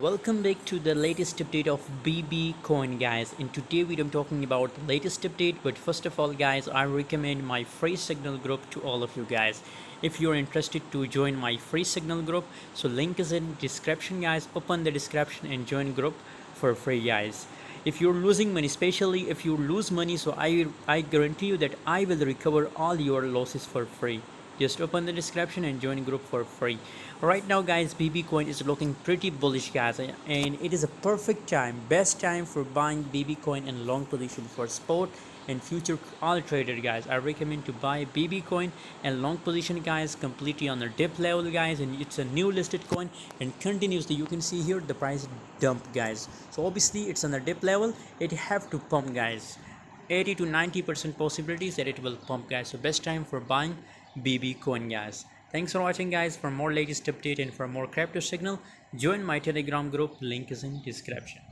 Welcome back to the latest update of BB coin, guys. In today's video I'm talking about the latest update, but first of all guys, I recommend my free signal group to all of you guys. If you're interested to join my free signal group, so link is in description guys. Open the description and join group for free guys. If you're losing money, especially if you lose money, so I guarantee you that I will recover all your losses for free. Just open the description and join group for free. Right now guys, BB coin is looking pretty bullish guys, and it is a perfect time, best time for buying BB coin in long position for spot and future all trader guys. I recommend to buy BB coin and long position guys, completely on the dip level guys, and it's a new listed coin and continuously you can see here the price dump guys. So obviously it's on the dip level, it have to pump guys. 80 to 90% possibilities that it will pump guys. So best time for buying BB coin guys. Thanks for watching guys. For more latest update and for more crypto signal, join my telegram group, link is in description.